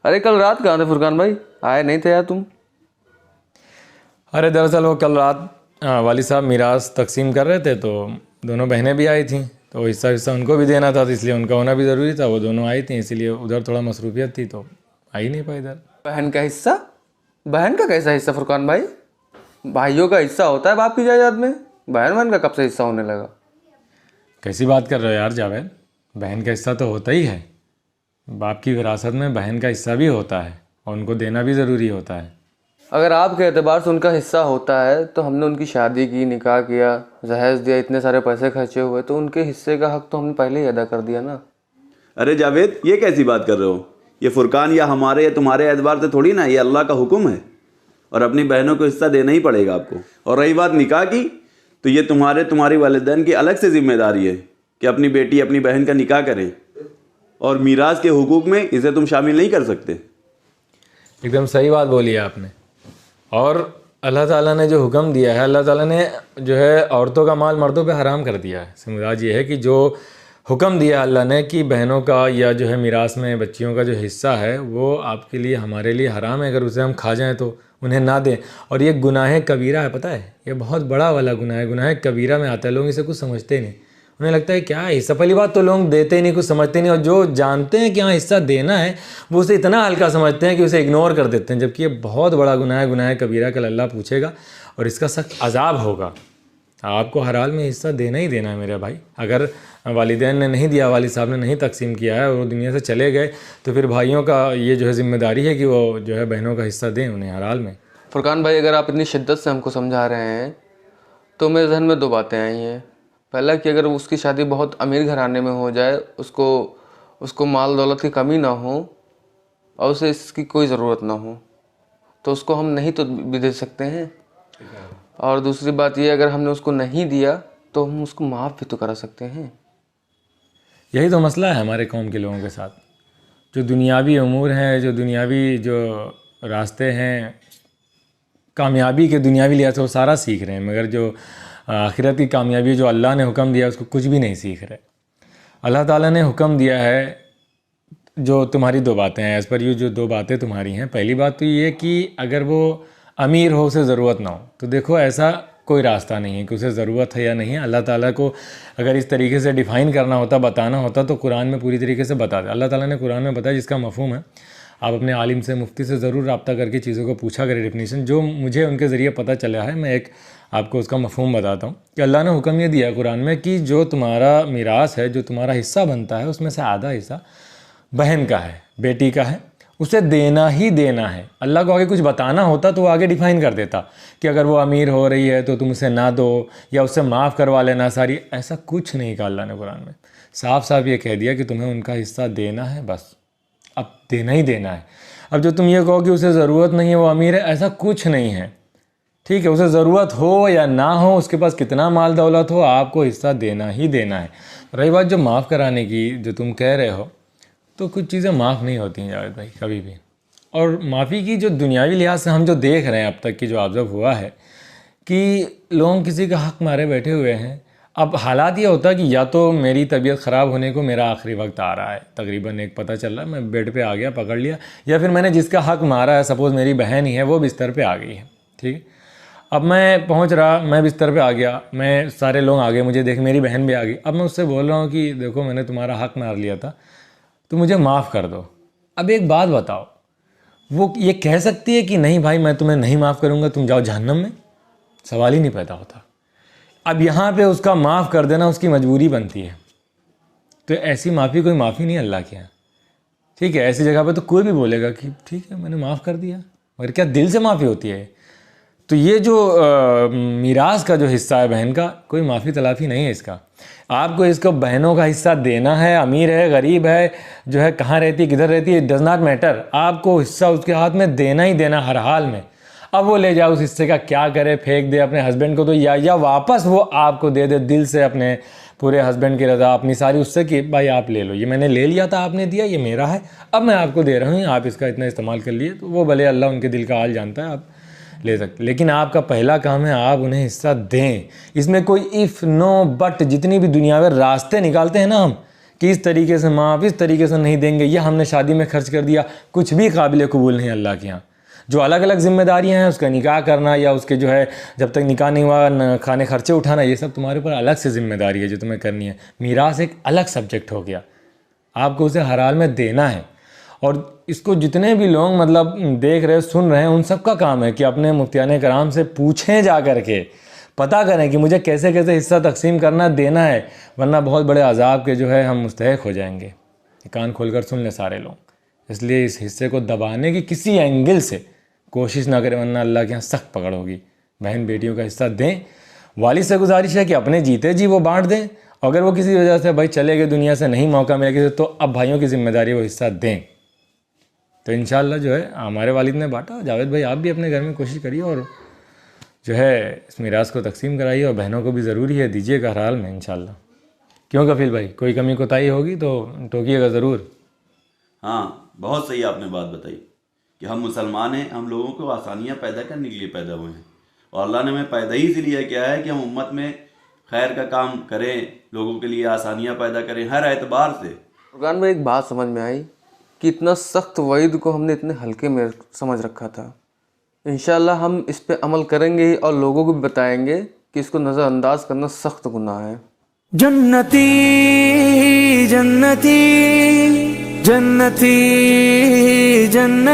अरे कल रात कहाँ थे फुरकान भाई, आए नहीं थे यार तुम? अरे दरअसल वो कल रात वाली साहब मिरास तकसीम कर रहे थे, तो दोनों बहनें भी आई थी, तो हिस्सा हिस्सा उनको भी देना था, तो इसलिए उनका होना भी ज़रूरी था। वो दोनों आई थी, इसीलिए उधर थोड़ा मसरूफियत थी, तो आ ही नहीं पाई इधर। बहन का हिस्सा? बहन का कैसा हिस्सा फुरकान भाई? भाइयों का हिस्सा होता है बाप की जायदाद में, बहन का कब से हिस्सा होने लगा? कैसी बात कर रहे हो यार जावेद, बहन का हिस्सा तो होता ही है। बाप की विरासत में बहन का हिस्सा भी होता है और उनको देना भी ज़रूरी होता है। अगर आपके एतबार से उनका हिस्सा होता है तो हमने उनकी शादी की, निकाह किया, जहेज दिया, इतने सारे पैसे खर्चे हुए, तो उनके हिस्से का हक तो हमने पहले ही अदा कर दिया ना। अरे जावेद, ये कैसी बात कर रहे हो? ये फुरकान या हमारे या तुम्हारे एतबार से थोड़ी ना, ये अल्लाह का हुक्म है और अपनी बहनों को हिस्सा देना ही पड़ेगा आपको। और रही बात निकाह की, तो ये तुम्हारी वालिदैन की अलग से जिम्मेदारी है कि अपनी बेटी अपनी बहन का निकाह करें, और मीरास के हुकूक में इसे तुम शामिल नहीं कर सकते। एकदम सही बात बोली है आपने। और अल्लाह ताला ने जो हुक्म दिया है, अल्लाह ताला ने जो है औरतों का माल मर्दों पे हराम कर दिया है। समझ ये है कि जो हुक्म दिया अल्लाह ने कि बहनों का या जो है मिरास में बच्चियों का जो हिस्सा है वो आपके लिए हमारे लिए हराम है, अगर उसे हम खा जाएं तो उन्हें ना दें। और ये गुनाह कबीरा है, पता है, ये बहुत बड़ा वाला गुनाह है, गुनाह कबीरा में आता है। लोग इसे कुछ समझते ही नहीं, उन्हें लगता है क्या है हिस्सा, पहली बात तो लोग देते ही नहीं, कुछ समझते नहीं, और जो जानते हैं कि हाँ हिस्सा देना है वो उसे इतना हल्का समझते हैं कि उसे इग्नोर कर देते हैं, जबकि ये बहुत बड़ा गुनाह है, गुनाह कबीरा। कल अल्लाह पूछेगा और इसका सख्त अजाब होगा। आपको हर हाल में हिस्सा देना ही देना है मेरे भाई। अगर वालिदैन ने नहीं दिया, वालिद साहब ने नहीं तकसीम किया है और वो दुनिया से चले गए, तो फिर भाइयों का ये जो है जिम्मेदारी है कि वो जो है बहनों का हिस्सा दें उन्हें हर हाल में। फुरकान भाई, अगर आप इतनी शिद्दत से हमको समझा रहे हैं तो मेरे जहन में दो बातें आई हैं। पहला कि अगर उसकी शादी बहुत अमीर घराने में हो जाए, उसको माल दौलत की कमी ना हो और उसे इसकी कोई ज़रूरत ना हो, तो उसको हम नहीं तो भी दे सकते हैं। और दूसरी बात ये, अगर हमने उसको नहीं दिया तो हम उसको माफ़ भी तो करा सकते हैं। यही तो मसला है हमारे कौम के लोगों के साथ। जो दुनियावी अमूर हैं, जो दुनियावी जो रास्ते हैं कामयाबी के, दुनियावी लिहाज से वो सारा सीख रहे हैं, मगर जो आखिरत की कामयाबी जो अल्लाह ने हुक्म दिया उसको कुछ भी नहीं सीख रहे। अल्लाह ताला ने हुक्म दिया है जो तुम्हारी दो बातें हैं, एज़ पर यू जो दो बातें तुम्हारी हैं। पहली बात तो ये कि अगर वो अमीर हो, उसे ज़रूरत ना हो, तो देखो ऐसा कोई रास्ता नहीं है कि उसे ज़रूरत है या नहीं है। अल्लाह ताला को अगर इस तरीके से डिफ़ाइन करना होता, बताना होता, तो कुरान में पूरी तरीके से बता दे। अल्लाह ताला ने कुरान में बताया, जिसका मफ़हूम है आप अपने आलिम से, मुफ्ती से ज़रूर रब्ता करके चीज़ों को पूछा करें डेफिनेशन। जो मुझे उनके ज़रिए पता चला है, मैं एक आपको उसका मफ़हूम बताता हूँ कि अल्लाह ने हुक्म ये दिया कुरान में कि जो तुम्हारा मिरास है, जो तुम्हारा हिस्सा बनता है, उसमें से आधा हिस्सा बहन का है, बेटी का है, उसे देना ही देना है। अल्लाह को आगे कुछ बताना होता तो वो आगे डिफ़ाइन कर देता कि अगर वो अमीर हो रही है तो तुम उसे ना दो या उससे माफ़ करवा लेना सारी। ऐसा कुछ नहीं कहा अल्लाह ने कुरान में। साफ साफ ये कह दिया कि तुम्हें उनका हिस्सा देना है, बस अब देना ही देना है। अब जो तुम ये कहो कि उसे ज़रूरत नहीं है, वो अमीर है, ऐसा कुछ नहीं है। ठीक है, उसे ज़रूरत हो या ना हो, उसके पास कितना माल दौलत हो, आपको हिस्सा देना ही देना है। रही बात जो माफ़ कराने की, जो तुम कह रहे हो, तो कुछ चीज़ें माफ़ नहीं होती हैं जावेद भाई कभी भी। और माफ़ी की जो दुनियावी लिहाज से हम जो देख रहे हैं अब तक की जो ऑब्ज़र्व हुआ है कि लोग किसी का हक़ मारे बैठे हुए हैं। अब हालात ये होता है कि या तो मेरी तबीयत ख़राब होने को मेरा आखिरी वक्त आ रहा है, तकरीबन एक पता चल रहा है, मैं बेड पे आ गया, पकड़ लिया, या फिर मैंने जिसका हक़ मारा है, सपोज़ मेरी बहन ही है, वो बिस्तर पे आ गई है। ठीक है, अब मैं पहुंच रहा, मैं बिस्तर पे आ गया, मैं सारे लोग आ गए, मुझे देख मेरी बहन भी आ गई। अब मैं उससे बोल रहा हूँ कि देखो मैंने तुम्हारा हक़ मार लिया था, तो मुझे माफ़ कर दो। अब एक बात बताओ, वो ये कह सकती है कि नहीं भाई मैं तुम्हें नहीं माफ़ करूँगा, तुम जाओ जहन्नम में? सवाल ही नहीं पैदा होता। अब यहाँ पे उसका माफ़ कर देना उसकी मजबूरी बनती है। तो ऐसी माफ़ी कोई माफ़ी नहीं अल्लाह के यहाँ। ठीक है, ऐसी जगह पे तो कोई भी बोलेगा कि ठीक है मैंने माफ़ कर दिया, मगर क्या दिल से माफ़ी होती है? तो ये जो मीरास का जो हिस्सा है बहन का, कोई माफ़ी तलाफ़ी नहीं है इसका। आपको इसको बहनों का हिस्सा देना है, अमीर है, गरीब है, जो है कहाँ रहती है, किधर रहती है, डज़ नॉट मैटर, आपको हिस्सा उसके हाथ में देना ही देना हर हाल में। अब वो ले जाए उस हिस्से का क्या करे, फेंक दे अपने हस्बैंड को तो, या वापस वो आपको दे दे दिल से, अपने पूरे हस्बैंड की रज़ा, अपनी सारी उससे कि भाई आप ले लो, ये मैंने ले लिया था, आपने दिया, ये मेरा है, अब मैं आपको दे रहा हूँ, आप इसका इतना इस्तेमाल कर लिए। तो वो भले अल्लाह उनके दिल का हाल जानता है, आप ले सकते, लेकिन आपका पहला काम है आप उन्हें हिस्सा दें। इसमें कोई इफ़ नो बट जितनी भी दुनिया में रास्ते निकालते हैं ना हम कि इस तरीके से माफ़, इस तरीके से नहीं देंगे, यह हमने शादी में खर्च कर दिया, कुछ भी काबिल कबूल नहीं अल्लाह के यहाँ। जो अलग अलग जिम्मेदारियां हैं, उसका निकाह करना या उसके जो है जब तक निकाह नहीं हुआ खाने खर्चे उठाना, ये सब तुम्हारे ऊपर अलग से जिम्मेदारी है जो तुम्हें करनी है। मीरास एक अलग सब्जेक्ट हो गया, आपको उसे हर हाल में देना है। और इसको जितने भी लोग मतलब देख रहे सुन रहे हैं, उन सब का काम है कि अपने मुफ्तियाने कराम से पूछें, जा कर के पता करें कि मुझे कैसे कैसे हिस्सा तकसीम करना देना है, वरना बहुत बड़े अजाब के जो है हम मुस्तहक हो जाएंगे। कान खोलकर सुन लें सारे लोग, इसलिए इस हिस्से को दबाने की किसी एंगल से कोशिश ना करें, वरना अल्लाह के यहाँ सख्त पकड़ होगी। बहन बेटियों का हिस्सा दें। वालिद से गुजारिश है कि अपने जीते जी वो बांट दें, अगर वो किसी वजह से भाई चले गए दुनिया से, नहीं मौका मिला किसी, तो अब भाइयों की जिम्मेदारी वो हिस्सा दें। तो इंशाअल्लाह जो है हमारे वालिद ने बांटा, जावेद भाई आप भी अपने घर में कोशिश करिए और जो है इस मीरास को तकसीम कराइए, और बहनों को भी ज़रूरी है दीजिएगा हर हाल में इंशाअल्लाह। क्यों कफील भाई, कोई कमी कोताही होगी तो टोकिएगा ज़रूर। हाँ, बहुत सही आपने बात बताई कि हम मुसलमान हैं, हम लोगों को आसानियाँ पैदा करने के लिए पैदा हुए हैं, और अल्लाह ने हमें पैदा ही इसलिए किया है कि हम उम्मत में खैर का काम करें, लोगों के लिए आसानियाँ पैदा करें हर एतबार से। फुरकान में एक बात समझ में आई कि इतना सख्त वईद को हमने इतने हल्के में समझ रखा था। इंशाअल्लाह हम इस पे अमल करेंगे ही, और लोगों को भी बताएंगे कि इसको नज़रअंदाज करना सख्त गुनाह है। जन्नती जन्नती जन्नती जन्नती।